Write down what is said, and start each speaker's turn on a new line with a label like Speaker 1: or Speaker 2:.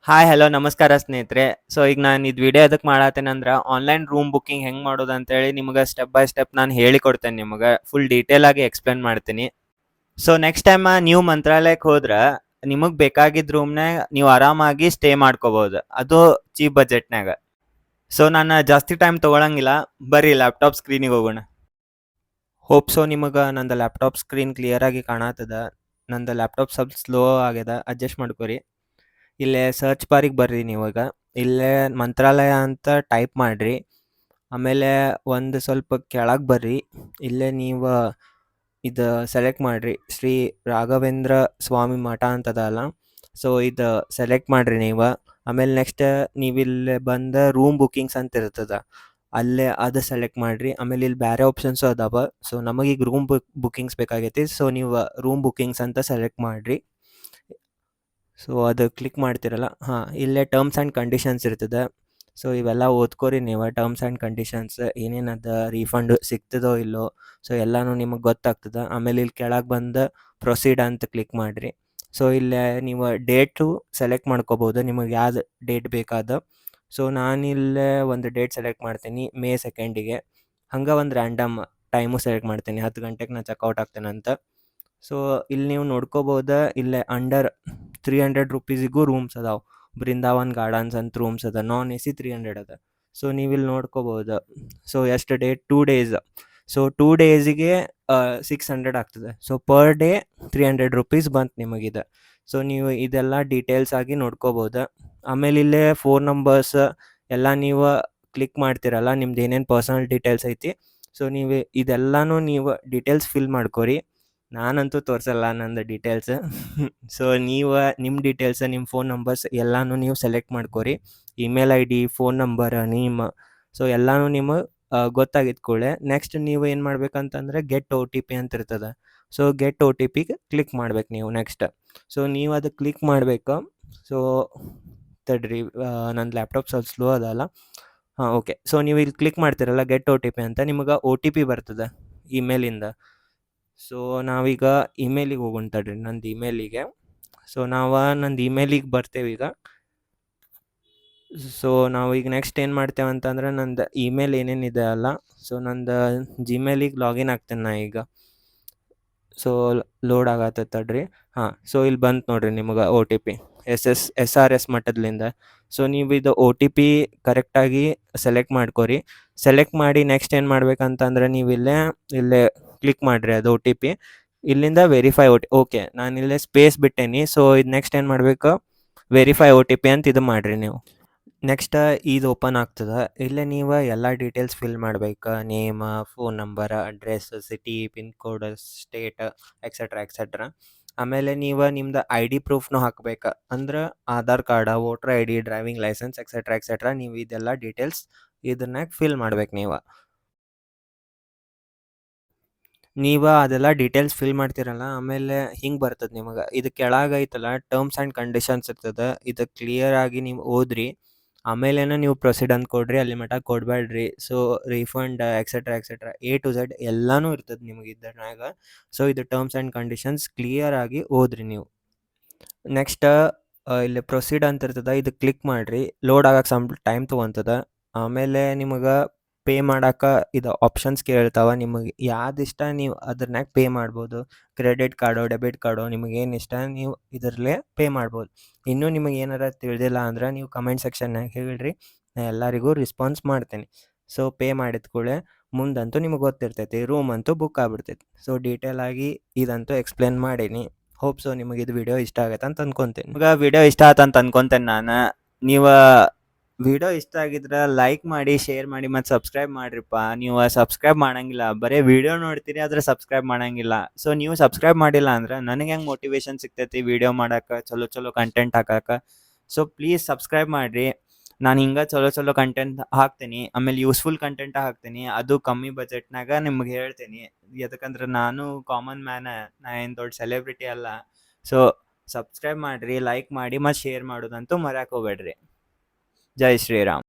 Speaker 1: Hi hello ನಮಸ್ಕಾರ ಸ್ನೇಹಿತರೆ. So ಈಗ ನಾನು ಇದು ವಿಡಿಯೋ ಎದಕ್ಕೆ ಮಾಡತ್ತೇನಂದ್ರೆ ಆನ್ಲೈನ್ ರೂಮ್ ಬುಕ್ಕಿಂಗ್ ಹೆಂಗೆ ಮಾಡೋದು ಅಂತೇಳಿ ನಿಮಗೆ ಸ್ಟೆಪ್ ಬೈ ಸ್ಟೆಪ್ ನಾನು ಹೇಳಿಕೊಡ್ತೇನೆ. ನಿಮಗೆ ಫುಲ್ ಡೀಟೇಲ್ ಆಗಿ ಎಕ್ಸ್ಪ್ಲೇನ್ ಮಾಡ್ತೀನಿ. ಸೊ ನೆಕ್ಸ್ಟ್ ಟೈಮ್ ನೀವು ಮಂತ್ರಾಲಯಕ್ಕೆ ಹೋದ್ರೆ ನಿಮಗೆ ಬೇಕಾಗಿದ್ದ ರೂಮ್ನಾಗ ನೀವು ಆರಾಮಾಗಿ ಸ್ಟೇ ಮಾಡ್ಕೋಬಹುದು, ಅದು ಚೀಪ್ ಬಜೆಟ್ನಾಗ. ಸೊ ನಾನು ಜಾಸ್ತಿ ಟೈಮ್ ತೊಗೊಳಂಗಿಲ್ಲ, ಬರ್ರಿ ಲ್ಯಾಪ್ಟಾಪ್ ಸ್ಕ್ರೀನಿಗೆ ಹೋಗೋಣ. ಹೋಪ್ ಸೊ ನಿಮಗೆ ನಂದು ಲ್ಯಾಪ್ಟಾಪ್ ಸ್ಕ್ರೀನ್ ಕ್ಲಿಯರ್ ಆಗಿ ಕಾಣತ್ತದ. ನಂದು ಲ್ಯಾಪ್ಟಾಪ್ ಸ್ವಲ್ಪ ಸ್ಲೋ ಆಗ್ಯದ, ಅಡ್ಜಸ್ಟ್ ಮಾಡ್ಕೊರಿ. ಇಲ್ಲೇ ಸರ್ಚ್ ಬಾರಿಗೆ ಬರ್ರಿ ನೀವಾಗ. ಇಲ್ಲೇ ಮಂತ್ರಾಲಯ ಅಂತ ಟೈಪ್ ಮಾಡಿರಿ. ಆಮೇಲೆ ಒಂದು ಸ್ವಲ್ಪ ಕೆಳಗೆ ಬರ್ರಿ. ಇಲ್ಲೇ ನೀವು ಇದು ಸೆಲೆಕ್ಟ್ ಮಾಡಿರಿ, ಶ್ರೀ ರಾಘವೇಂದ್ರ ಸ್ವಾಮಿ ಮಠ ಅಂತದಲ್ಲ. ಸೊ ಇದು ಸೆಲೆಕ್ಟ್ ಮಾಡಿರಿ ನೀವು. ಆಮೇಲೆ ನೆಕ್ಸ್ಟ್ ನೀವಿಲ್ಲಿ ಬಂದ ರೂಮ್ ಬುಕ್ಕಿಂಗ್ಸ್ ಅಂತ ಇರ್ತದೆ, ಅಲ್ಲೇ ಅದು ಸೆಲೆಕ್ಟ್ ಮಾಡಿರಿ. ಆಮೇಲೆ ಇಲ್ಲಿ ಬೇರೆ ಆಪ್ಷನ್ಸು ಅದಾವ. ಸೊ ನಮಗೀಗ ರೂಮ್ ಬುಕ್ಕಿಂಗ್ಸ್ ಬೇಕಾಗೈತಿ. ಸೊ ನೀವು ರೂಮ್ ಬುಕ್ಕಿಂಗ್ಸ್ ಅಂತ ಸೆಲೆಕ್ಟ್ ಮಾಡಿರಿ. ಸೊ ಅದು ಕ್ಲಿಕ್ ಮಾಡ್ತಿರಲ್ಲ, ಹಾಂ, ಇಲ್ಲೇ ಟರ್ಮ್ಸ್ ಆ್ಯಂಡ್ ಕಂಡೀಷನ್ಸ್ ಇರ್ತದೆ. ಸೊ ಇವೆಲ್ಲ ಓದ್ಕೊರಿ ನೀವು. ಟರ್ಮ್ಸ್ ಆ್ಯಂಡ್ ಕಂಡೀಷನ್ಸ್ ಏನೇನದ, ರೀಫಂಡ್ ಸಿಗ್ತದೋ ಇಲ್ಲೋ, ಸೊ ಎಲ್ಲನೂ ನಿಮಗೆ ಗೊತ್ತಾಗ್ತದೆ. ಆಮೇಲೆ ಇಲ್ಲಿ ಕೆಳಗೆ ಬಂದು ಪ್ರೊಸೀಡ್ ಅಂತ ಕ್ಲಿಕ್ ಮಾಡಿರಿ. ಸೊ ಇಲ್ಲೇ ನೀವು ಡೇಟು ಸೆಲೆಕ್ಟ್ ಮಾಡ್ಕೋಬೋದು, ನಿಮಗೆ ಯಾವ್ದು ಡೇಟ್ ಬೇಕಾದ. ಸೊ ನಾನಿಲ್ಲೇ ಒಂದು ಡೇಟ್ ಸೆಲೆಕ್ಟ್ ಮಾಡ್ತೀನಿ, ಮೇ 2ಗೆ. ಹಂಗೆ ಒಂದು ರ್ಯಾಂಡಮ್ ಟೈಮು ಸೆಲೆಕ್ಟ್ ಮಾಡ್ತೀನಿ, 10 ಗಂಟೆಗೆ ನಾನು ಚೆಕ್ಔಟ್ ಆಗ್ತೇನಂತ. ಸೊ ಇಲ್ಲಿ ನೀವು ನೋಡ್ಕೋಬೋದು, ಇಲ್ಲೇ ಅಂಡರ್ 300 ರುಪೀಸಿಗೂ ರೂಮ್ಸ್ ಅದಾವೆ. ಬೃಂದಾವನ್ ಗಾರ್ಡನ್ಸ್ ಅಂತ ರೂಮ್ಸ್ ಅದ, ನಾನ್ AC 300 ಅದ. ಸೊ ನೀವು ಇಲ್ಲಿ ನೋಡ್ಕೋಬೋದು. ಸೊ ಎಷ್ಟು ಡೇಟ್, 2 ಡೇಸ್. ಸೊ 2 ಡೇಸಿಗೆ 600 ಆಗ್ತದೆ. ಸೊ ಪರ್ ಡೇ 300 ರುಪೀಸ್ ಬಂತು ನಿಮಗಿದೆ. ಸೊ ನೀವು ಇದೆಲ್ಲ ಡೀಟೇಲ್ಸ್ ಆಗಿ ನೋಡ್ಕೋಬೋದು. ಆಮೇಲೆ ಇಲ್ಲೇ ಫೋನ್ ನಂಬರ್ಸ್ ಎಲ್ಲ ನೀವು ಕ್ಲಿಕ್ ಮಾಡ್ತಿರಲ್ಲ, ನಿಮ್ದು ಏನೇನು ಪರ್ಸನಲ್ ಡೀಟೇಲ್ಸ್ ಐತಿ. ಸೊ ನೀವು ಇದೆಲ್ಲನೂ ನೀವು ಡೀಟೇಲ್ಸ್ ಫಿಲ್ ಮಾಡ್ಕೊರಿ. ನಾನಂತೂ ತೋರಿಸಲ್ಲ ನಂದು ಡೀಟೇಲ್ಸ್. ಸೊ ನೀವು ನಿಮ್ಮ ಡೀಟೇಲ್ಸ್, ನಿಮ್ಮ ಫೋನ್ ನಂಬರ್ಸ್ ಎಲ್ಲನೂ ನೀವು ಸೆಲೆಕ್ಟ್ ಮಾಡ್ಕೊರಿ. Email ID, phone number, name, so ಎಲ್ಲನೂ ನಿಮಗೆ ಗೊತ್ತಾಗಿದ್ದ ಕೂಡಲೇ ನೆಕ್ಸ್ಟ್ ನೀವು ಏನು ಮಾಡ್ಬೇಕಂತಂದರೆ ಗೆಟ್ OTP ಅಂತ ಇರ್ತದೆ. ಸೊ ಗೆಟ್ OTPಗೆ ಕ್ಲಿಕ್ ಮಾಡ್ಬೇಕು ನೀವು ನೆಕ್ಸ್ಟ್. ಸೊ ನೀವು ಅದು ಕ್ಲಿಕ್ ಮಾಡಬೇಕು. ಸೊ ತಡ್ರಿ, ನನ್ನ ಲ್ಯಾಪ್ಟಾಪ್ ಸ್ವಲ್ಪ ಸ್ಲೋ ಅದಲ್ಲ. ಹಾಂ, ಓಕೆ. ಸೊ ನೀವು ಇಲ್ಲಿ ಕ್ಲಿಕ್ ಮಾಡ್ತಿರಲ್ಲ ಗೆಟ್ OTP ಅಂತ, ನಿಮಗೆ OTP ಬರ್ತದೆ ಇಮೇಲಿಂದ. ಸೊ ನಾವೀಗ ಇಮೇಲಿಗೆ ಹೋಗೋಣ ತಡ್ರಿ, ನಂದು ಇಮೇಲಿಗೆ. ಸೊ ನಂದು ಇಮೇಲಿಗೆ ಬರ್ತೇವೆ ಈಗ. ಸೊ ನಾವು ಈಗ ನೆಕ್ಸ್ಟ್ ಏನು ಮಾಡ್ತೇವೆ ಅಂತಂದ್ರೆ, ನಂದು ಇಮೇಲ್ ಏನೇನಿದೆ ಅಲ್ಲ, ಸೊ ನಂದು ಜಿಮೇಲಿಗೆ ಲಾಗಿನ್ ಆಗ್ತೇನೆ ನಾ ಈಗ. ಸೊ ಲೋಡ್ ಆಗತ್ತೆ ತಡ್ರಿ. ಹಾಂ, ಸೊ ಇಲ್ಲಿ ಬಂತು ನೋಡ್ರಿ ನಿಮಗೆ OTP SRS ಮಟ್ಟದಿಂದ. ಸೊ ನೀವು ಇದು OTP ಕರೆಕ್ಟಾಗಿ ಸೆಲೆಕ್ಟ್ ಮಾಡ್ಕೊರಿ. ಸೆಲೆಕ್ಟ್ ಮಾಡಿ ನೆಕ್ಸ್ಟ್ ಏನು ಮಾಡ್ಬೇಕಂತಂದ್ರೆ, ನೀವು ಇಲ್ಲೇ ಕ್ಲಿಕ್ ಮಾಡಿರಿ ಅದು OTP. ಇಲ್ಲಿಂದ ವೆರಿಫೈ ಓಕೆ, ನಾನು ಇಲ್ಲೇ ಸ್ಪೇಸ್ ಬಿಟ್ಟೇನಿ. ಸೊ ಇದು ನೆಕ್ಸ್ಟ್ ಏನು ಮಾಡಬೇಕು, ವೆರಿಫೈ OTP ಅಂತ ಇದು ಮಾಡಿರಿ ನೀವು. ನೆಕ್ಸ್ಟ್ ಇದು ಓಪನ್ ಆಗ್ತದೆ. ಇಲ್ಲೇ ನೀವು ಎಲ್ಲ ಡೀಟೇಲ್ಸ್ ಫಿಲ್ ಮಾಡ್ಬೇಕು, name, phone number, address, city, pin code, state, etcetera. ಆಮೇಲೆ ನೀವು ನಿಮ್ದು ID ಪ್ರೂಫ್ನು ಹಾಕ್ಬೇಕು. ಅಂದ್ರೆ Aadhaar card, voter ID, driving licence, etcetera. ನೀವು ಇದೆಲ್ಲ ಡೀಟೇಲ್ಸ್ ಇದನ್ನಾಗ ಫಿಲ್ ಮಾಡ್ಬೇಕು ನೀವು ಅದೆಲ್ಲ ಡೀಟೇಲ್ಸ್ ಫಿಲ್ ಮಾಡ್ತೀರಲ್ಲ, ಆಮೇಲೆ ಹಿಂಗೆ ಬರ್ತದೆ ನಿಮಗೆ. ಇದು ಕೆಳಗೈತಲ್ಲ ಟರ್ಮ್ಸ್ ಆ್ಯಂಡ್ ಕಂಡೀಷನ್ಸ್ ಇರ್ತದೆ, ಇದು ಕ್ಲಿಯರ್ ಆಗಿ ನೀವು ಓದ್ರಿ. ಆಮೇಲೇನ ನೀವು ಪ್ರೊಸೀಡ್ ಅಂತ ಕೊಡ್ರಿ, ಅಲ್ಲಿ ಮಟ್ಟ ಕೊಡಬೇಡ್ರಿ. So refund etcetera A to Z ಎಲ್ಲನೂ ಇರ್ತದೆ ನಿಮಗೆ ಇದ್ರಾಗ. ಸೊ ಇದು ಟರ್ಮ್ಸ್ ಆ್ಯಂಡ್ ಕಂಡೀಷನ್ಸ್ ಕ್ಲಿಯರ್ ಆಗಿ ಓದ್ರಿ ನೀವು. ನೆಕ್ಸ್ಟ್ ಇಲ್ಲಿ ಪ್ರೊಸೀಡ್ ಅಂತ ಇರ್ತದೆ, ಇದು ಕ್ಲಿಕ್ ಮಾಡಿರಿ. ಲೋಡ್ ಆಗಕ್ಕೆ ಸ್ವಲ್ಪ ಟೈಮ್ ತೊಗೊತದ. ಆಮೇಲೆ ನಿಮಗೆ ಪೇ ಮಾಡೋಕೆ ಇದು ಆಪ್ಷನ್ಸ್ ಕೇಳ್ತಾವೆ. ನಿಮಗೆ ಯಾವ್ದು ಇಷ್ಟ ನೀವು ಅದ್ರನ್ಯಾಗ ಪೇ ಮಾಡ್ಬೋದು. ಕ್ರೆಡಿಟ್ ಕಾರ್ಡೋ, ಡೆಬಿಟ್ ಕಾರ್ಡೋ, ನಿಮಗೇನು ಇಷ್ಟ ನೀವು ಇದರಲ್ಲೇ ಪೇ ಮಾಡ್ಬೋದು. ಇನ್ನೂ ನಿಮಗೆ ಏನಾರ ತಿಳಿದಿಲ್ಲ ಅಂದ್ರೆ ನೀವು ಕಮೆಂಟ್ ಸೆಕ್ಷನ್ನಾಗ ಹೇಳ್ರಿ, ನಾನು ಎಲ್ಲರಿಗೂ ರೆಸ್ಪಾನ್ಸ್ ಮಾಡ್ತೀನಿ. ಸೊ ಪೇ ಮಾಡಿದ ಕೂಡಲೇ ಮುಂದಂತೂ ನಿಮಗೆ ಗೊತ್ತಿರ್ತೈತಿ, ರೂಮ್ ಅಂತೂ ಬುಕ್ ಆಗ್ಬಿಡ್ತೈತಿ. ಸೊ ಡೀಟೇಲ್ ಆಗಿ ಇದಂತೂ ಎಕ್ಸ್ಪ್ಲೇನ್ ಮಾಡೀನಿ. ಹೋಪ್ ಸೊ ನಿಮಗೆ ಇದು ವಿಡಿಯೋ ಇಷ್ಟ ಆಗತ್ತೆ ಅಂತ ಅನ್ಕೊಂತೀನಿ. ಈಗ ವಿಡಿಯೋ ಇಷ್ಟ ಆಯ್ತು ಅಂತ ಅನ್ಕೊಂತೇನೆ ನಾನು. ನೀವು ವಿಡಿಯೋ ಇಷ್ಟ ಆಗಿದ್ರೆ ಲೈಕ್ ಮಾಡಿ, ಶೇರ್ ಮಾಡಿ, ಮತ್ತು ಸಬ್ಸ್ಕ್ರೈಬ್ ಮಾಡಿರಿಪ್ಪ. ನೀವು ಸಬ್ಸ್ಕ್ರೈಬ್ ಮಾಡಂಗಿಲ್ಲ, ಬರೀ ವಿಡಿಯೋ ನೋಡ್ತೀರಿ ಆದರೆ ಸಬ್ಸ್ಕ್ರೈಬ್ ಮಾಡಂಗಿಲ್ಲ. ಸೊ ನೀವು ಸಬ್ಸ್ಕ್ರೈಬ್ ಮಾಡಿಲ್ಲ ಅಂದ್ರೆ ನನಗೆ ಹೆಂಗೆ ಮೋಟಿವೇಶನ್ ಸಿಗ್ತೈತಿ ವಿಡಿಯೋ ಮಾಡೋಕೆ, ಚಲೋ ಕಂಟೆಂಟ್ ಹಾಕಕ್ಕೆ. ಸೊ ಪ್ಲೀಸ್ ಸಬ್ಸ್ಕ್ರೈಬ್ ಮಾಡಿರಿ. ನಾನು ಹಿಂಗೆ ಚಲೋ ಕಂಟೆಂಟ್ ಹಾಕ್ತೀನಿ. ಆಮೇಲೆ ಯೂಸ್ಫುಲ್ ಕಂಟೆಂಟ್ ಹಾಕ್ತೀನಿ, ಅದು ಕಮ್ಮಿ ಬಜೆಟ್ನಾಗ ನಿಮ್ಗೆ ಹೇಳ್ತೀನಿ. ಯಾಕಂದ್ರೆ ನಾನು ಕಾಮನ್ ಮ್ಯಾನ, ನಾ ಏನು ದೊಡ್ಡ ಸೆಲೆಬ್ರಿಟಿ ಅಲ್ಲ. ಸೊ ಸಬ್ಸ್ಕ್ರೈಬ್ ಮಾಡಿರಿ, ಲೈಕ್ ಮಾಡಿ, ಮತ್ತು ಶೇರ್ ಮಾಡೋದಂತೂ ಮರ್ಯಾಕೆ ಹೋಗ್ಬೇಡ್ರಿ. ಜೈ ಶ್ರೀರಾಮ್.